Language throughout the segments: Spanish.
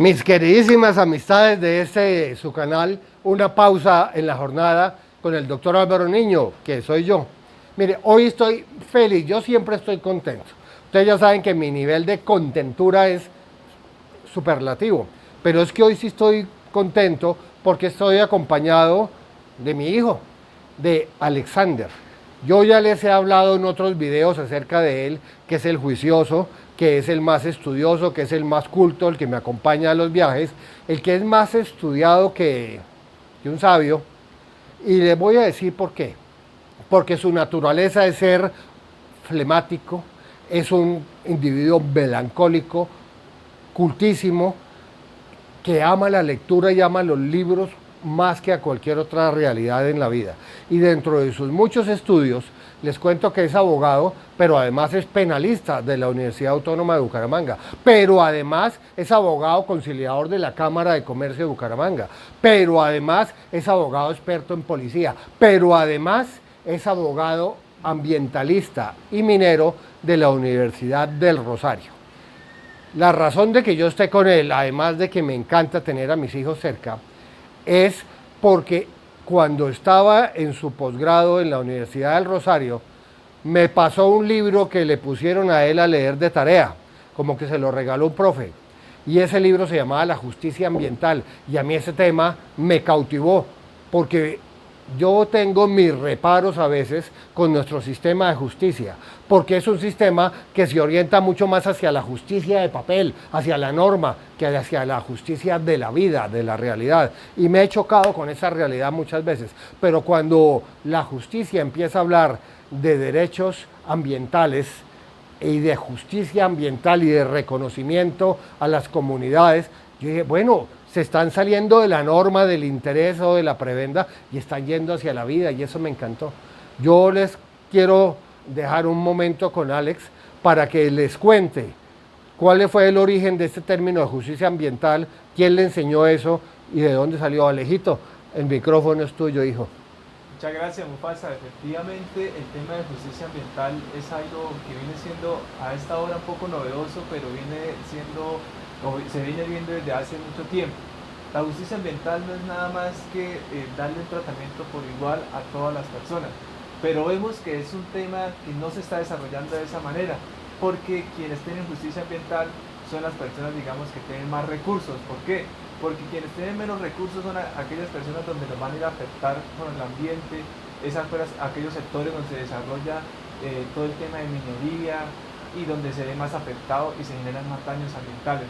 Mis queridísimas amistades de su canal, una pausa en la jornada con el doctor Álvaro Niño, que soy yo. Mire, hoy estoy feliz, yo siempre estoy contento. Ustedes ya saben que mi nivel de contentura es superlativo, pero es que hoy sí estoy contento porque estoy acompañado de mi hijo, de Alexander. Yo ya les he hablado en otros videos acerca de él, que es el juicioso, que es el más estudioso, que es el más culto, el que me acompaña a los viajes, el que es más estudiado que un sabio. Y les voy a decir por qué. Porque su naturaleza es ser flemático, es un individuo melancólico, cultísimo, que ama la lectura y ama los libros más que a cualquier otra realidad en la vida. Y dentro de sus muchos estudios, les cuento que es abogado, pero además es penalista de la Universidad Autónoma de Bucaramanga, pero además es abogado conciliador de la Cámara de Comercio de Bucaramanga, pero además es abogado experto en policía, pero además es abogado ambientalista y minero de la Universidad del Rosario. La razón de que yo esté con él, además de que me encanta tener a mis hijos cerca, es porque cuando estaba en su posgrado en la Universidad del Rosario, me pasó un libro que le pusieron a él a leer de tarea, como que se lo regaló un profe. Y ese libro se llamaba La Justicia Ambiental, y a mí ese tema me cautivó, porque yo tengo mis reparos a veces con nuestro sistema de justicia, porque es un sistema que se orienta mucho más hacia la justicia de papel, hacia la norma, que hacia la justicia de la vida, de la realidad. Y me he chocado con esa realidad muchas veces. Pero cuando la justicia empieza a hablar de derechos ambientales y de justicia ambiental y de reconocimiento a las comunidades, yo dije, bueno, se están saliendo de la norma, del interés o de la prebenda y están yendo hacia la vida, y eso me encantó. Yo les quiero dejar un momento con Alex para que les cuente cuál fue el origen de este término de justicia ambiental, quién le enseñó eso y de dónde salió. Alejito, el micrófono es tuyo, hijo. Muchas gracias, Mufasa. Efectivamente, el tema de justicia ambiental es algo que viene siendo a esta hora un poco novedoso, pero se viene viendo desde hace mucho tiempo. La justicia ambiental no es nada más que darle un tratamiento por igual a todas las personas, pero vemos que es un tema que no se está desarrollando de esa manera, porque quienes tienen justicia ambiental son las personas, digamos, que tienen más recursos. ¿Por qué? Porque quienes tienen menos recursos son aquellas personas donde nos van a ir a afectar con el ambiente, aquellos sectores donde se desarrolla todo el tema de minería y donde se ve más afectado y se generan más daños ambientales.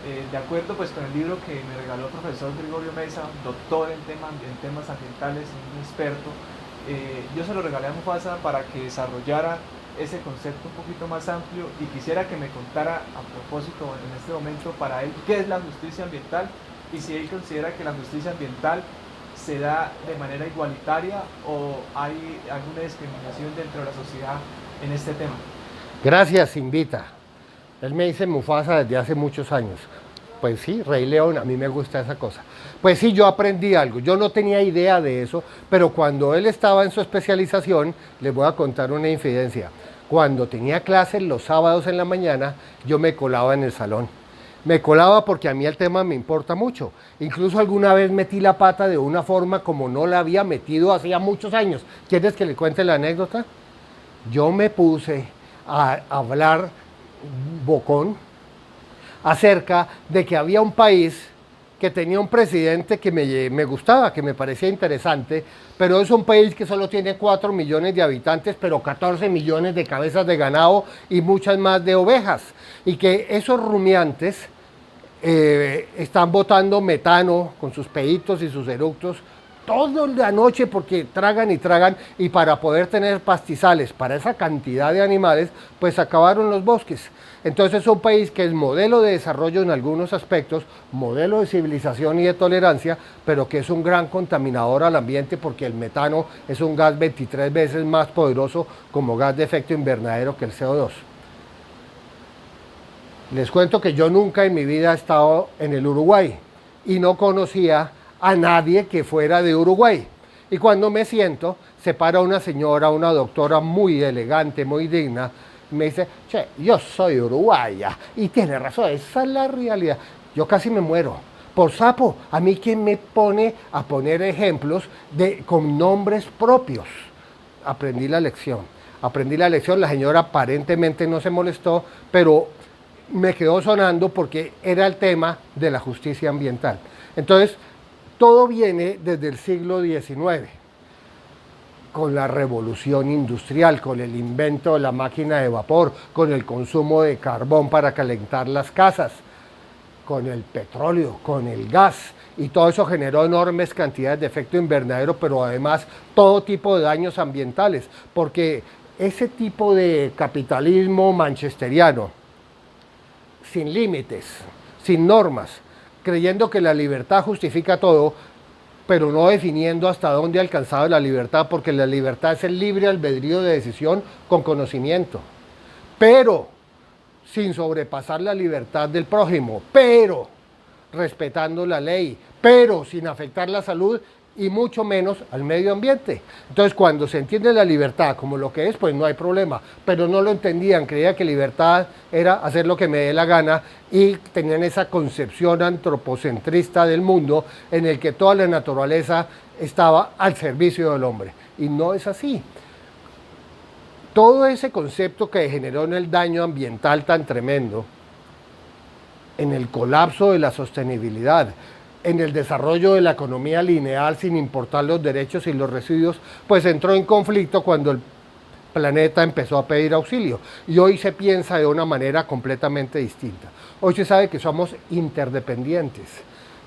De acuerdo pues con el libro que me regaló el profesor Gregorio Mesa, doctor en temas ambientales, un experto, yo se lo regalé a Mufasa para que desarrollara ese concepto un poquito más amplio, y quisiera que me contara a propósito en este momento para él qué es la justicia ambiental y si él considera que la justicia ambiental se da de manera igualitaria o hay alguna discriminación dentro de la sociedad en este tema. Gracias, Invita. Él me dice Mufasa desde hace muchos años. Pues sí, Rey León, a mí me gusta esa cosa. Pues sí, yo aprendí algo, yo no tenía idea de eso, pero cuando él estaba en su especialización, les voy a contar una infidencia. Cuando tenía clases los sábados en la mañana, yo me colaba en el salón. Me colaba porque a mí el tema me importa mucho. Incluso alguna vez metí la pata de una forma como no la había metido hacía muchos años. ¿Quieres que le cuente la anécdota? Yo me puse a hablar bocón acerca de que había un país que tenía un presidente que me gustaba, que me parecía interesante, pero es un país que solo tiene 4 millones de habitantes, pero 14 millones de cabezas de ganado y muchas más de ovejas, y que esos rumiantes están botando metano con sus peditos y sus eructos toda la noche, porque tragan y tragan, y para poder tener pastizales para esa cantidad de animales, pues acabaron los bosques. Entonces es un país que es modelo de desarrollo en algunos aspectos, modelo de civilización y de tolerancia, pero que es un gran contaminador al ambiente, porque el metano es un gas 23 veces más poderoso como gas de efecto invernadero que el CO2. Les cuento que yo nunca en mi vida he estado en el Uruguay y no conocía a nadie que fuera de Uruguay. Y cuando me siento, se para una señora, una doctora muy elegante, muy digna, y me dice, che, yo soy uruguaya, y tiene razón, esa es la realidad. Yo casi me muero. Por sapo, a mí quién me pone a poner ejemplos con nombres propios. Aprendí la lección. Aprendí la lección, la señora aparentemente no se molestó, pero me quedó sonando porque era el tema de la justicia ambiental. Entonces, todo viene desde el siglo XIX, con la revolución industrial, con el invento de la máquina de vapor, con el consumo de carbón para calentar las casas, con el petróleo, con el gas, y todo eso generó enormes cantidades de efecto invernadero, pero además todo tipo de daños ambientales, porque ese tipo de capitalismo manchesteriano, sin límites, sin normas, creyendo que la libertad justifica todo, pero no definiendo hasta dónde ha alcanzado la libertad, porque la libertad es el libre albedrío de decisión con conocimiento, pero sin sobrepasar la libertad del prójimo, pero respetando la ley, pero sin afectar la salud y mucho menos al medio ambiente. Entonces, cuando se entiende la libertad como lo que es, pues no hay problema, pero no lo entendían, creían que libertad era hacer lo que me dé la gana y tenían esa concepción antropocentrista del mundo en el que toda la naturaleza estaba al servicio del hombre, y no es así. Todo ese concepto que generó en el daño ambiental tan tremendo, en el colapso de la sostenibilidad, en el desarrollo de la economía lineal sin importar los derechos y los residuos, pues entró en conflicto cuando el planeta empezó a pedir auxilio. Y hoy se piensa de una manera completamente distinta. Hoy se sabe que somos interdependientes,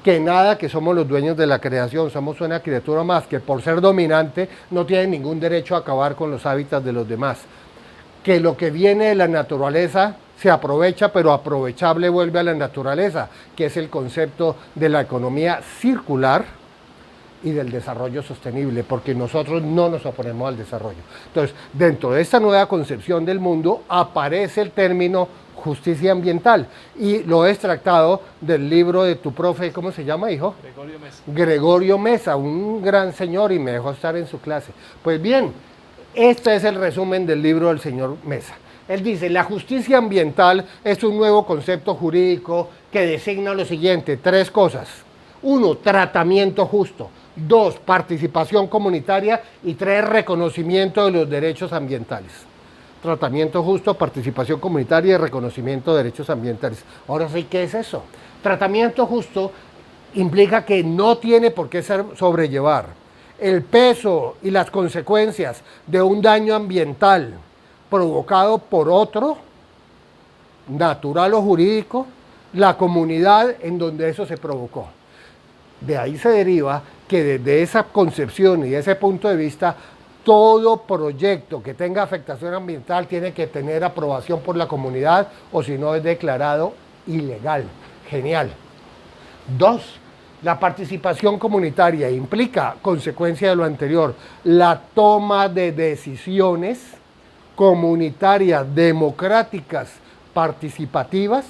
que nada, que somos los dueños de la creación, somos una criatura más, que por ser dominante no tiene ningún derecho a acabar con los hábitats de los demás, que lo que viene de la naturaleza se aprovecha, pero aprovechable vuelve a la naturaleza, que es el concepto de la economía circular y del desarrollo sostenible, porque nosotros no nos oponemos al desarrollo. Entonces, dentro de esta nueva concepción del mundo aparece el término justicia ambiental, y lo he extractado del libro de tu profe, ¿cómo se llama, hijo? Gregorio Mesa. Gregorio Mesa, un gran señor, y me dejó estar en su clase. Pues bien, este es el resumen del libro del señor Mesa. Él dice, la justicia ambiental es un nuevo concepto jurídico que designa lo siguiente, 3 cosas. 1, tratamiento justo. 2, participación comunitaria. Y 3, reconocimiento de los derechos ambientales. Tratamiento justo, participación comunitaria y reconocimiento de derechos ambientales. Ahora sí, ¿qué es eso? Tratamiento justo implica que no tiene por qué sobrellevar el peso y las consecuencias de un daño ambiental provocado por otro, natural o jurídico, la comunidad en donde eso se provocó. De ahí se deriva que desde esa concepción y ese punto de vista, todo proyecto que tenga afectación ambiental tiene que tener aprobación por la comunidad, o si no es declarado ilegal. Genial. 2, la participación comunitaria implica, consecuencia de lo anterior, la toma de decisiones comunitarias, democráticas, participativas,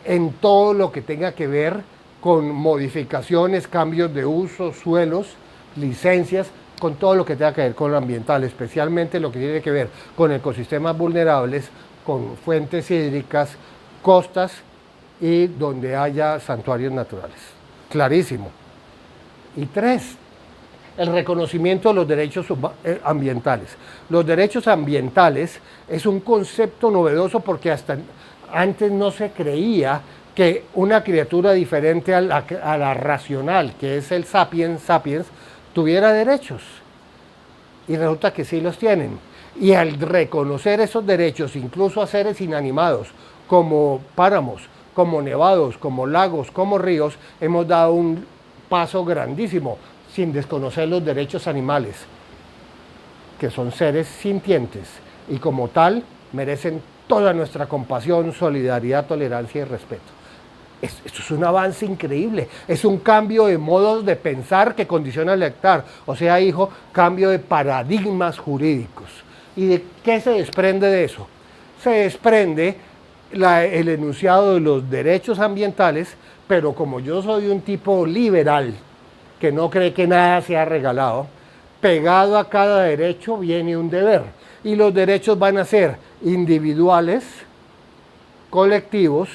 en todo lo que tenga que ver con modificaciones, cambios de uso, suelos, licencias, con todo lo que tenga que ver con lo ambiental, especialmente lo que tiene que ver con ecosistemas vulnerables, con fuentes hídricas, costas y donde haya santuarios naturales. Clarísimo. Y 3, el reconocimiento de los derechos ambientales. Los derechos ambientales es un concepto novedoso porque hasta antes no se creía que una criatura diferente a la racional, que es el sapiens sapiens, tuviera derechos. Y resulta que sí los tienen. Y al reconocer esos derechos, incluso a seres inanimados, como páramos, como nevados, como lagos, como ríos, hemos dado un paso grandísimo, sin desconocer los derechos animales, que son seres sintientes y como tal merecen toda nuestra compasión, solidaridad, tolerancia y respeto. Esto es un avance increíble, es un cambio de modos de pensar que condiciona el actuar, o sea, hijo, cambio de paradigmas jurídicos. ¿Y de qué se desprende de eso? Se desprende el enunciado de los derechos ambientales, pero como yo soy un tipo liberal, que no cree que nada sea regalado, pegado a cada derecho viene un deber. Y los derechos van a ser individuales, colectivos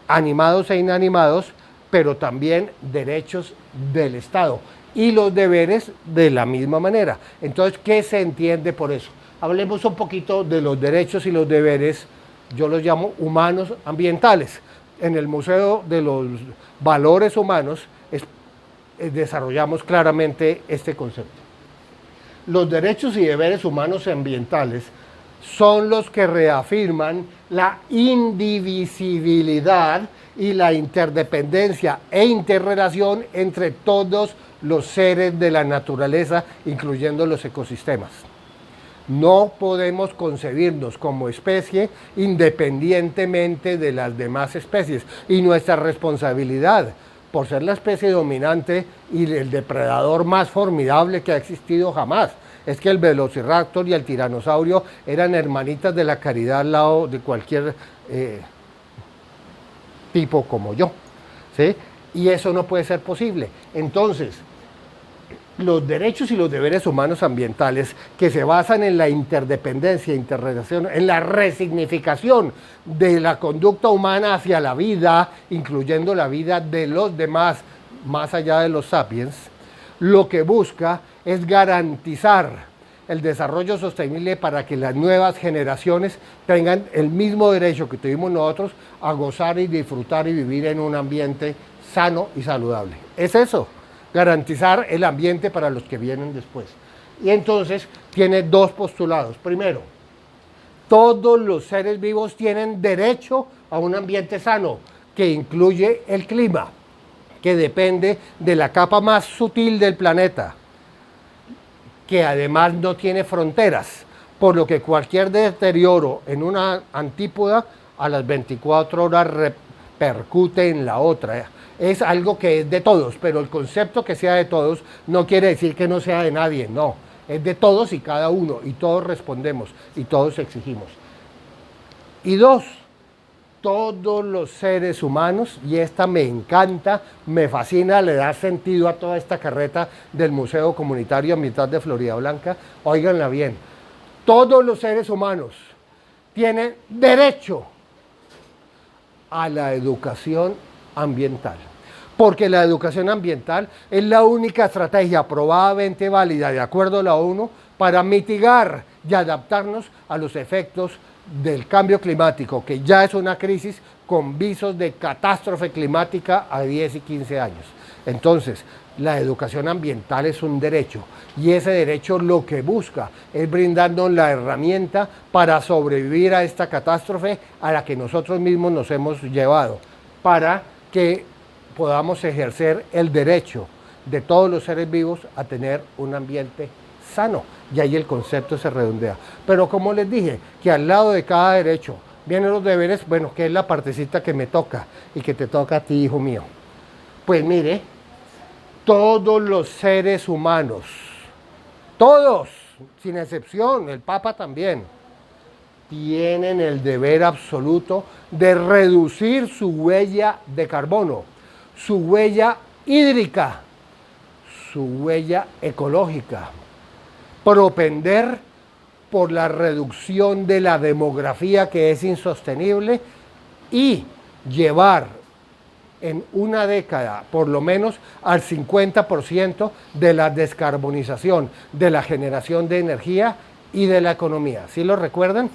animados e inanimados, pero también derechos del Estado y los deberes de la misma manera. Entonces, ¿qué se entiende por eso? Hablemos un poquito de los derechos y los deberes, yo los llamo humanos ambientales. En el Museo de los Valores Humanos desarrollamos claramente este concepto. Los derechos y deberes humanos y ambientales son los que reafirman la indivisibilidad y la interdependencia e interrelación entre todos los seres de la naturaleza, incluyendo los ecosistemas. No podemos concebirnos como especie independientemente de las demás especies, y nuestra responsabilidad, por ser la especie dominante y el depredador más formidable que ha existido jamás, es que el velociraptor y el tiranosaurio eran hermanitas de la caridad al lado de cualquier tipo como yo, ¿sí? Y eso no puede ser posible. Entonces, los derechos y los deberes humanos ambientales, que se basan en la interdependencia, interrelación, en la resignificación de la conducta humana hacia la vida, incluyendo la vida de los demás, más allá de los sapiens, lo que busca es garantizar el desarrollo sostenible para que las nuevas generaciones tengan el mismo derecho que tuvimos nosotros a gozar y disfrutar y vivir en un ambiente sano y saludable. Es eso, garantizar el ambiente para los que vienen después. Y entonces tiene dos postulados. Primero, todos los seres vivos tienen derecho a un ambiente sano, que incluye el clima, que depende de la capa más sutil del planeta, que además no tiene fronteras, por lo que cualquier deterioro en una antípoda a las 24 horas repercute en la otra. Es algo que es de todos, pero el concepto que sea de todos no quiere decir que no sea de nadie, no. Es de todos y cada uno, y todos respondemos, y todos exigimos. Y dos, todos los seres humanos, y esta me encanta, me fascina, le da sentido a toda esta carreta del Museo Comunitario Ambiental de Florida Blanca, óiganla bien, todos los seres humanos tienen derecho a la educación ambiental, porque la educación ambiental es la única estrategia probadamente válida, de acuerdo a la ONU, para mitigar y adaptarnos a los efectos del cambio climático, que ya es una crisis con visos de catástrofe climática a 10 y 15 años. Entonces, la educación ambiental es un derecho, y ese derecho lo que busca es brindarnos la herramienta para sobrevivir a esta catástrofe a la que nosotros mismos nos hemos llevado, para que podamos ejercer el derecho de todos los seres vivos a tener un ambiente sano, y ahí el concepto se redondea. Pero como les dije, que al lado de cada derecho vienen los deberes, bueno, que es la partecita que me toca y que te toca a ti, hijo mío. Pues mire, todos los seres humanos, todos, sin excepción, el Papa también, tienen el deber absoluto de reducir su huella de carbono, su huella hídrica, su huella ecológica, propender por la reducción de la demografía, que es insostenible, y llevar en una década por lo menos al 50% de la descarbonización de la generación de energía y de la economía. ¿Sí lo recuerdan?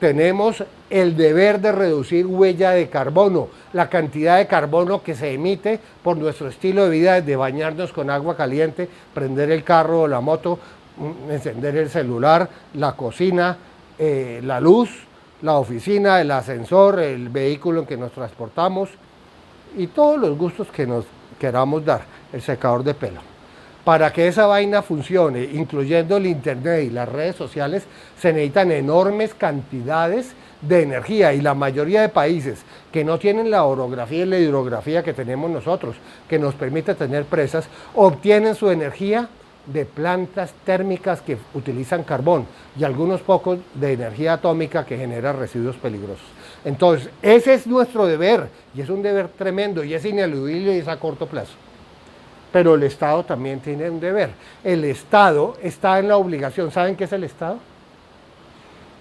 Tenemos el deber de reducir huella de carbono, la cantidad de carbono que se emite por nuestro estilo de vida, desde bañarnos con agua caliente, prender el carro o la moto, encender el celular, la cocina, la luz, la oficina, el ascensor, el vehículo en que nos transportamos y todos los gustos que nos queramos dar, el secador de pelo. Para que esa vaina funcione, incluyendo el internet y las redes sociales, se necesitan enormes cantidades de energía, y la mayoría de países que no tienen la orografía y la hidrografía que tenemos nosotros, que nos permite tener presas, obtienen su energía de plantas térmicas que utilizan carbón, y algunos pocos de energía atómica que genera residuos peligrosos. Entonces, ese es nuestro deber, y es un deber tremendo, y es ineludible y es a corto plazo. Pero el Estado también tiene un deber. El Estado está en la obligación. ¿Saben qué es el Estado?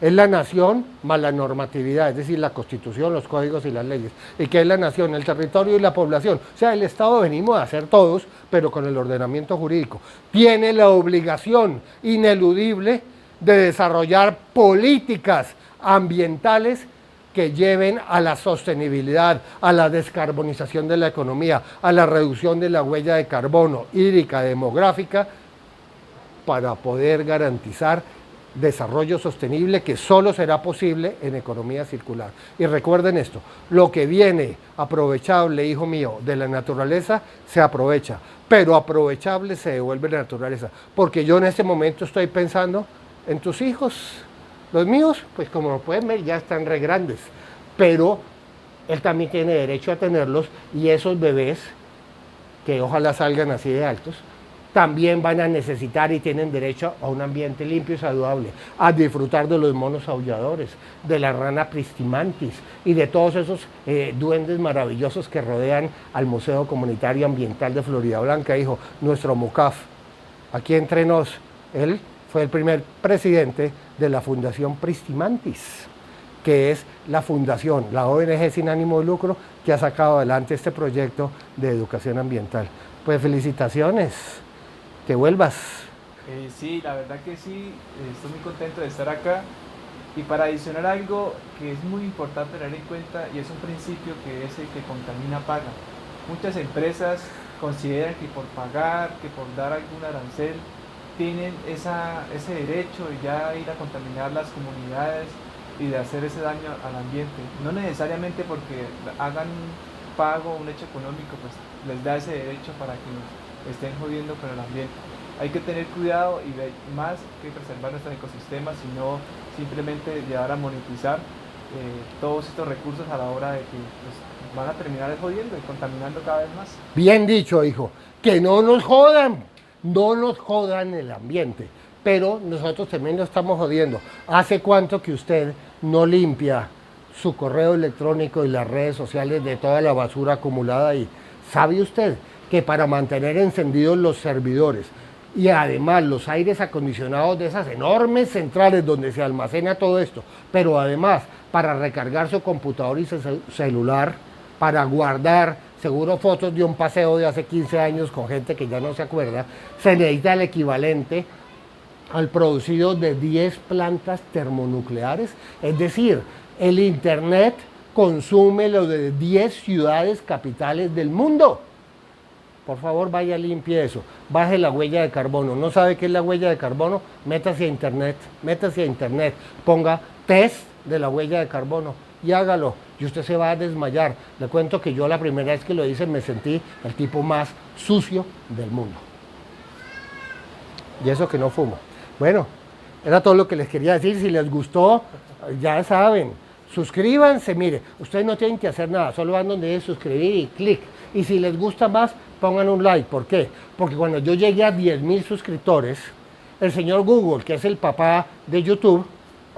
Es la nación más la normatividad, es decir, la constitución, los códigos y las leyes. ¿Y qué es la nación? El territorio y la población. O sea, el Estado venimos a hacer todos, pero con el ordenamiento jurídico. Tiene la obligación ineludible de desarrollar políticas ambientales que lleven a la sostenibilidad, a la descarbonización de la economía, a la reducción de la huella de carbono hídrica, demográfica, para poder garantizar desarrollo sostenible que solo será posible en economía circular. Y recuerden esto, lo que viene aprovechable, hijo mío, de la naturaleza, se aprovecha, pero aprovechable se devuelve la naturaleza, porque yo en este momento estoy pensando en tus hijos. Los míos, pues como lo pueden ver, ya están re grandes, pero él también tiene derecho a tenerlos, y esos bebés, que ojalá salgan así de altos, también van a necesitar y tienen derecho a un ambiente limpio y saludable, a disfrutar de los monos aulladores, de la rana pristimantis y de todos esos duendes maravillosos que rodean al Museo Comunitario Ambiental de Florida Blanca, hijo, nuestro MUCAF. Aquí entre nos, él fue el primer presidente de la Fundación Pristimantis, que es la fundación, la ONG sin ánimo de lucro, que ha sacado adelante este proyecto de educación ambiental. Pues felicitaciones, que vuelvas. Sí, la verdad que sí, estoy muy contento de estar acá. Y para adicionar algo que es muy importante tener en cuenta, y es un principio que es el que contamina paga. Muchas empresas consideran que por pagar, que por dar algún arancel, tienen ese derecho de ya ir a contaminar las comunidades y de hacer ese daño al ambiente. No necesariamente porque hagan un pago, un hecho económico, pues les da ese derecho para que nos estén jodiendo con el ambiente. Hay que tener cuidado y más que preservar nuestros ecosistemas, sino simplemente llegar a monetizar todos estos recursos a la hora de que pues, van a terminar jodiendo y contaminando cada vez más. Bien dicho, hijo, que no nos jodan, no nos jodan el ambiente, pero nosotros también lo estamos jodiendo. ¿Hace cuánto que usted no limpia su correo electrónico y las redes sociales de toda la basura acumulada ahí? ¿Sabe usted que para mantener encendidos los servidores y además los aires acondicionados de esas enormes centrales donde se almacena todo esto, pero además para recargar su computador y su celular, para guardar seguro fotos de un paseo de hace 15 años con gente que ya no se acuerda, se necesita el equivalente al producido de 10 plantas termonucleares? Es decir, el Internet consume lo de 10 ciudades capitales del mundo. Por favor, vaya, limpie eso. Baje la huella de carbono. ¿No sabe qué es la huella de carbono? Métase a internet, ponga test de la huella de carbono y hágalo. Y usted se va a desmayar. Le cuento que yo la primera vez que lo hice me sentí el tipo más sucio del mundo. Y eso que no fumo. Bueno, era todo lo que les quería decir. Si les gustó, ya saben, suscríbanse. Mire, ustedes no tienen que hacer nada, solo van donde es suscribir y clic. Y si les gusta más, pongan un like. ¿Por qué? Porque cuando yo llegué a 10,000 suscriptores, el señor Google, que es el papá de YouTube,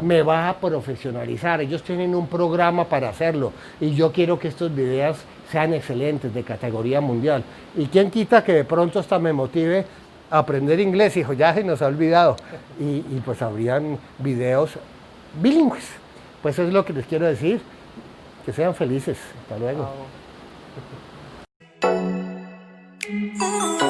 me va a profesionalizar. Ellos tienen un programa para hacerlo y yo quiero que estos videos sean excelentes, de categoría mundial. Y quién quita que de pronto hasta me motive a aprender inglés, hijo, ya se nos ha olvidado. Y pues habrían videos bilingües. Pues eso es lo que les quiero decir. Que sean felices. Hasta luego. Chao.